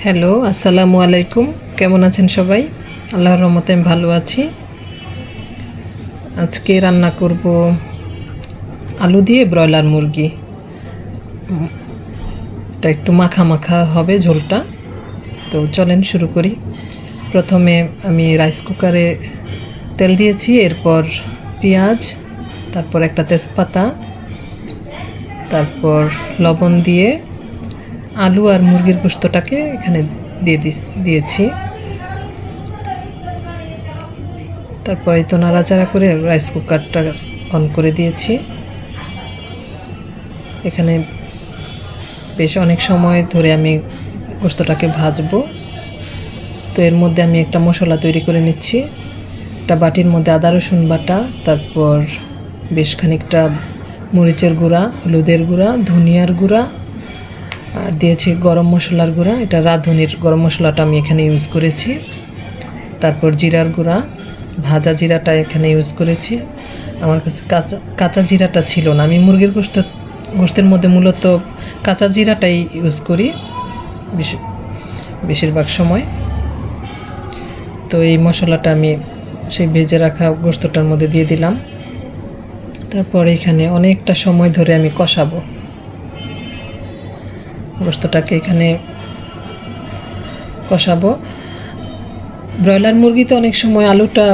Hello, আসসালামু আলাইকুম। কেমন আছেন সবাই? আল্লাহর রহমতে আমি ভালো আছি। আজকে রান্না করব আলু দিয়ে ব্রয়লার মুরগি। এটা একটু মাখা মাখা হবে ঝোলটা। তো চলেন শুরু করি। প্রথমে আমি রাইস কুকারে তেল দিয়েছি, এরপর পেঁয়াজ, তারপর একটা তেজপাতা, তারপর লবণ দিয়ে আলু আর মুরগির গোশতটাকে এখানে দিয়েছি। তারপর এই তো নাড়াচাড়া করে রাইস কুকারটা অন করে দিয়েছি। এখানে বেশ অনেক সময় ধরে আমি গোশতটাকে ভাজবো। তো এর মধ্যে আমি একটা মশলা তৈরি করে নিচ্ছি। একটা বাটির মধ্যে আদা রসুন বাটা, তারপর বেশ খানিকটা মরিচের গুঁড়া, হলুদের গুঁড়া, ধনিয়ার গুঁড়া, আর দিয়েছি গরম মশলার গুঁড়া। এটা রাঁধুনির গরম মশলাটা আমি এখানে ইউজ করেছি। তারপর জিরার গুঁড়া, ভাজা জিরাটা এখানে ইউজ করেছি। আমার কাছে কাঁচা জিরাটা ছিল না। আমি মুরগির গোশতের মধ্যে মূলত কাঁচা জিরাটাই ইউজ করি বেশিরভাগ সময়। তো এই মশলাটা আমি সেই ভেজে রাখা গোশতটার মধ্যে দিয়ে দিলাম। তারপর এখানে অনেকটা সময় ধরে আমি কষাবো গোশতটাকে। এখানে কষাবো। ব্রয়লার মুরগিতে অনেক সময় আলুটা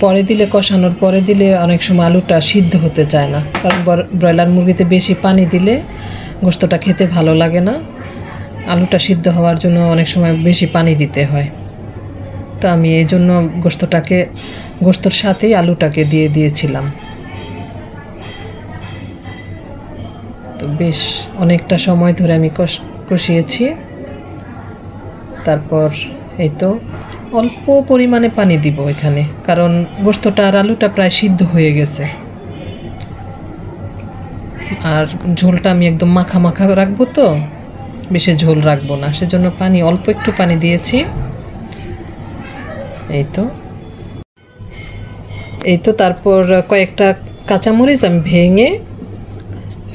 পরে দিলে, কষানোর পরে দিলে অনেক সময় আলুটা সিদ্ধ হতে চায় না, কারণ ব্রয়লার মুরগিতে বেশি পানি দিলে গোশতটা খেতে ভালো লাগে না। আলুটা সিদ্ধ হওয়ার জন্য অনেক সময় বেশি পানি দিতে হয়। তো আমি এই জন্য গোশতর সাথেই আলুটাকে দিয়ে দিয়েছিলাম। তো বেশ অনেকটা সময় ধরে আমি কষিয়েছি। তারপর এই তো অল্প পরিমাণে পানি দিব এখানে, কারণ গোশতটা আর আলুটা প্রায় সিদ্ধ হয়ে গেছে। আর ঝোলটা আমি একদম মাখা মাখা রাখবো, তো বেশি ঝোল রাখবো না, সেজন্য অল্প একটু পানি দিয়েছি। এই তো তারপর কয়েকটা কাঁচামরিচ আমি ভেঙে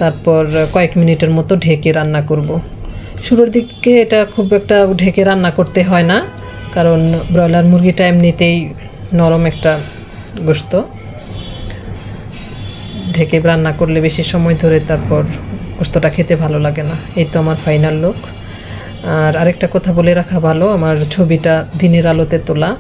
তারপর কয়েক মিনিটের মতো ঢেকে রান্না করব। শুরুর দিকে এটা খুব একটা ঢেকে রান্না করতে হয় না, কারণ ব্রয়লার মুরগিটা এমনিতেই নরম একটা গোশত। ঢেকে রান্না করলে বেশি সময় ধরে তারপর গোশতটা খেতে ভালো লাগে না। এই তো আমার ফাইনাল লুক। আর আরেকটা কথা বলে রাখা ভালো, আমার ছবিটা দিনের আলোতে তোলা।